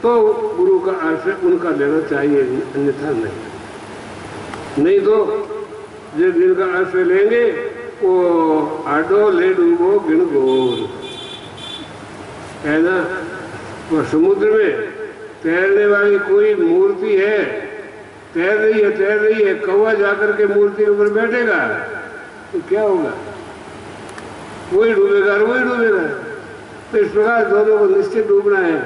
तो गुरु का आश्रय उनका लेना चाहिए, अन्यथा नहीं। नहीं तो जिनका आश्रय लेंगे वो आडो ले डूबो गिन गोल है ना। वो समुद्र में तैरने वाली कोई मूर्ति है, तैर रही है, कौवा जाकर के मूर्ति के ऊपर बैठेगा तो क्या होगा? वही डूबेगा और वही डूबेगा। तो इस प्रकार दोनों को निश्चित डूबना है।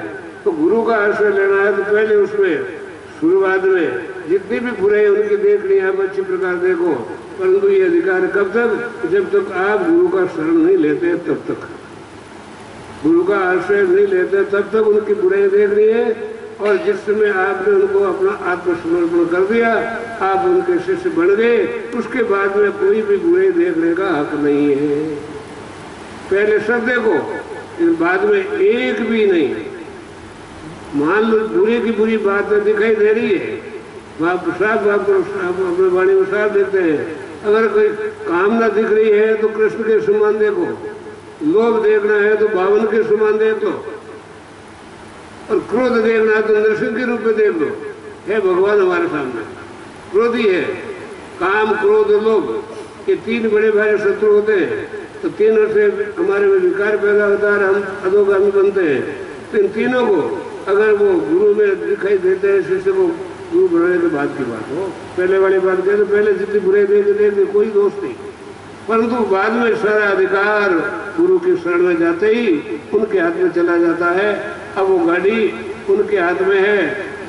तो गुरु का आश्रय लेना है तो पहले उसमें शुरुआत में जितनी भी बुराई उनकी देखनी है आप अच्छी प्रकार देखो, परंतु ये अधिकार कब तक? जब तक आप गुरु का शरण नहीं लेते तब तक, गुरु का आश्रय नहीं लेते तब तक उनकी बुराई देखनी है। और जिस समय आपने उनको अपना आत्मसमर्पण कर दिया, आप उनके शिष्य बन गए, उसके बाद में कोई भी बुराई देखने का हक नहीं है। पहले सब देखो, बाद में एक भी नहीं। मान लो बुरे की बुरी बात दिखाई दे रही है, आप अपने वाणी में साफ देखते हैं। अगर कोई कामना दिख रही है तो कृष्ण के समान देखो, लोभ देखना है तो बावन के समान देख लो, और क्रोध देखना है तो नरसिंह के रूप में देख लो। है भगवान हमारे सामने, क्रोधी है। काम, क्रोध, लोभ, ये तीन बड़े भारी शत्रु होते हैं। तो तीनों से हमारे में विकार पैदा होता है, हम अधोगामी बनते हैं। तो इन तीनों को अगर वो गुरु में दिखाई देते हैं, शिष्य को गुरु बनाने के बाद की बात हो। पहले वाली बात कहें तो पहले जितनी बुराई देखे कोई दोष नहीं, परंतु बाद में सारा अधिकार गुरु की शरण में जाते ही उनके हाथ में चला जाता है। अब वो गाड़ी उनके हाथ में है,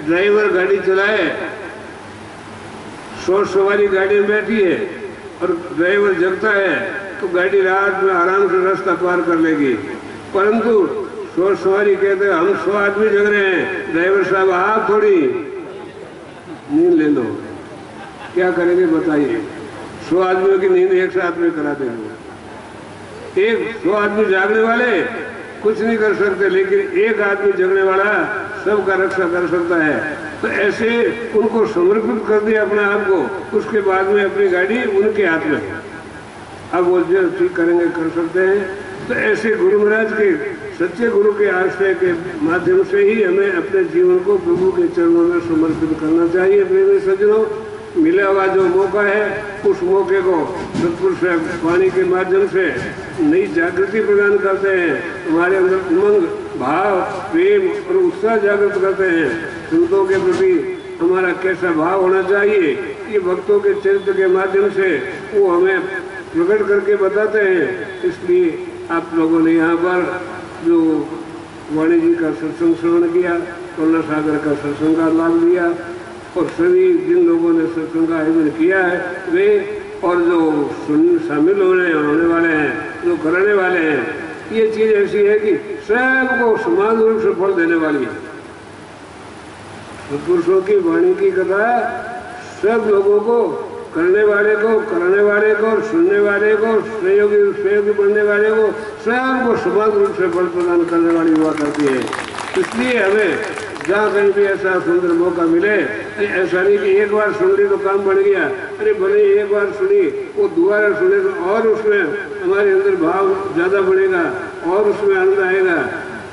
ड्राइवर गाड़ी चलाए, 100 सवारी गाड़ी में बैठी है और ड्राइवर जगता है तो गाड़ी रात में आराम से रास्ता पार कर लेगी। परंतु 100 सवारी कहते हैं हम 100 आदमी जग रहे हैं, ड्राइवर साहब आप थोड़ी नींद ले लो, क्या करेंगे बताइए? 100 आदमियों की नींद एक साथ में करा देंगे। 100 आदमी जागने वाले कुछ नहीं कर सकते, लेकिन एक आदमी जगने वाला सबका रक्षा कर सकता है। तो ऐसे उनको समर्पित कर दिया अपने आप को, उसके बाद में अपनी गाड़ी उनके हाथ में। अब वो जो ठीक करेंगे कर सकते हैं। तो ऐसे गुरु महाराज के, सच्चे गुरु के आश्रय के माध्यम से ही हमें अपने जीवन को प्रभु के चरणों में समर्पित करना चाहिए। प्रेमी सज्जनों, मिला हुआ जो मौका है उस मौके को सतपुरुष वाणी के माध्यम से नई जागृति प्रदान करते हैं, हमारे अंदर उमंग, भाव, प्रेम और उत्साह जागृत करते हैं। संतों के प्रति हमारा कैसा भाव होना चाहिए, ये भक्तों के चरित्र के माध्यम से वो हमें प्रकट करके बताते हैं। इसलिए आप लोगों ने यहाँ पर जो वाणी जी का सत्संग श्रवण किया, करुणा सागर का सत्संग का लाभ लिया, और सभी जिन लोगों ने सत्संग का आयोजन किया है वे, और जो शामिल होने वाले हैं, जो करने वाले हैं, ये चीज ऐसी है कि सबको समान रूप से फल देने वाली है। सत्पुरुषों की वाणी की कथा सब लोगों को, करने वाले को, कराने वाले को, सुनने वाले को, सहयोगी बनने वाले को, सबको समान रूप से फल प्रदान करने वाली हुआ करती है। इसलिए हमें जहाँ कहीं भी ऐसा सुंदर मौका मिले, ऐसा नहीं कि एक बार सुन ली तो काम बढ़ गया, अरे भले एक बार सुनी वो दोबारा सुने तो और उसमें हमारे अंदर भाव ज्यादा बढ़ेगा और उसमें आनंद आएगा।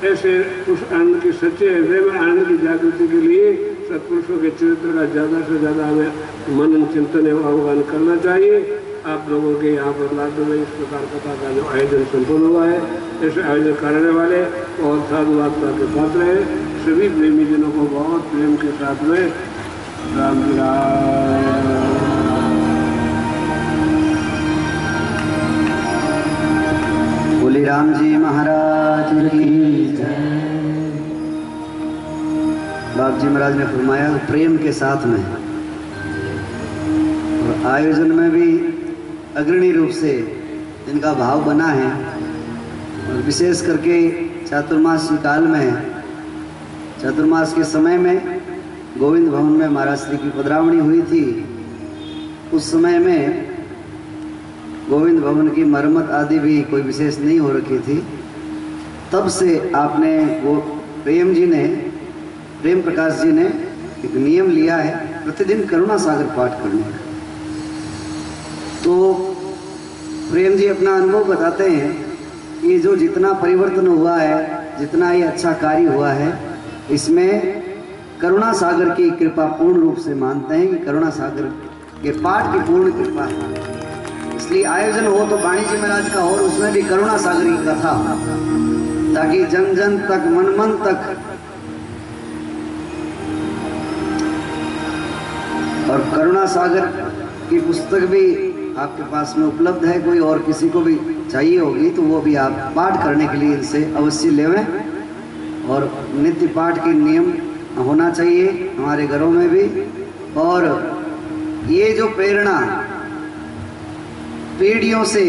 ऐसे उस आनंद की, सच्चे हृदय में आनंद की जागृति के लिए सत्पुरुषों के चरित्र का ज्यादा से ज्यादा हमें मनन, चिंतन एवं आह्वान करना चाहिए। आप लोगों के यहाँ पर लाडू में इस प्रकार कथा का जो आयोजन संपन्न हुआ है, ऐसे आयोजन करने वाले और साधुवादता के पात्र है सभी प्रेमी जनों को बहुत प्रेम के साथ में राम जी बोले राम जी महाराज की जय। बाप जी महाराज ने फरमाया प्रेम के साथ में, और आयोजन में भी अग्रणी रूप से इनका भाव बना है। और विशेष करके चातुर्मास काल में, चातुर्मास के समय में गोविंद भवन में महाराज श्री की पधरावणी हुई थी। उस समय में गोविंद भवन की मरम्मत आदि भी कोई विशेष नहीं हो रखी थी। तब से आपने, वो प्रेम प्रकाश जी ने एक नियम लिया है प्रतिदिन करुणा सागर पाठ करने का। तो प्रेम जी अपना अनुभव बताते हैं, ये जो जितना परिवर्तन हुआ है, जितना ये अच्छा कार्य हुआ है, इसमें करुणा सागर की कृपा पूर्ण रूप से मानते हैं कि करुणा सागर के पाठ की पूर्ण कृपा है। इसलिए आयोजन हो तो वाणी जी महाराज का और उसमें भी करुणा सागर की कथा, ताकि जन जन तक मन मन तक, और करुणा सागर की पुस्तक भी आपके पास में उपलब्ध है, कोई और किसी को भी चाहिए होगी तो वो भी आप पाठ करने के लिए इनसे अवश्य लेवें। और नित्य पाठ के नियम होना चाहिए हमारे घरों में भी। और ये जो प्रेरणा पीढ़ियों से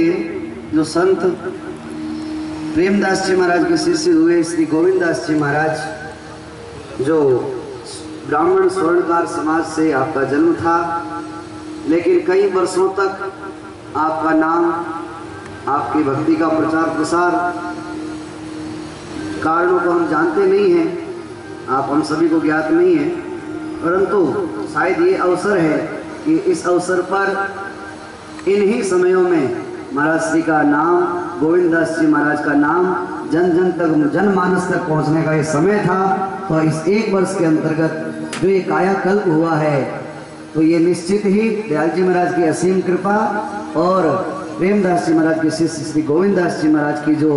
जो संत प्रेमदास जी महाराज के शिष्य हुए श्री गोविंददास जी महाराज, जो ब्राह्मण स्वर्णकार समाज से आपका जन्म था, लेकिन कई वर्षों तक आपका नाम, आपकी भक्ति का प्रचार प्रसार, कारणों को हम जानते नहीं हैं, आप हम सभी को ज्ञात नहीं है, परंतु शायद ये अवसर है कि इस अवसर पर इन्हीं समयों में महाराज श्री का नाम, गोविंददास जी महाराज का नाम जन जन तक, जनमानस तक पहुंचने का ये समय था। तो इस एक वर्ष के अंतर्गत जो ये कायाकल्प हुआ है, तो ये निश्चित ही दयाल जी महाराज की असीम कृपा और प्रेमदास जी महाराज के शिष्य श्री गोविंददास जी महाराज की जो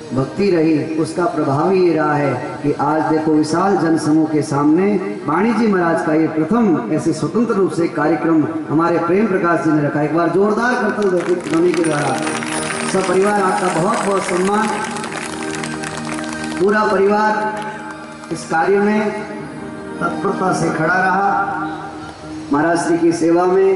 भक्ति रही, उसका प्रभाव ही ये रहा है कि आज देखो विशाल जनसमूह के सामने वाणी जी महाराज का ये प्रथम ऐसे स्वतंत्र रूप से कार्यक्रम हमारे प्रेम प्रकाश जी ने रखा। एक बार जोरदार करतल ध्वनि के द्वारा सब परिवार आपका बहुत बहुत सम्मान। पूरा परिवार इस कार्य में तत्परता से खड़ा रहा महाराज श्री की सेवा में।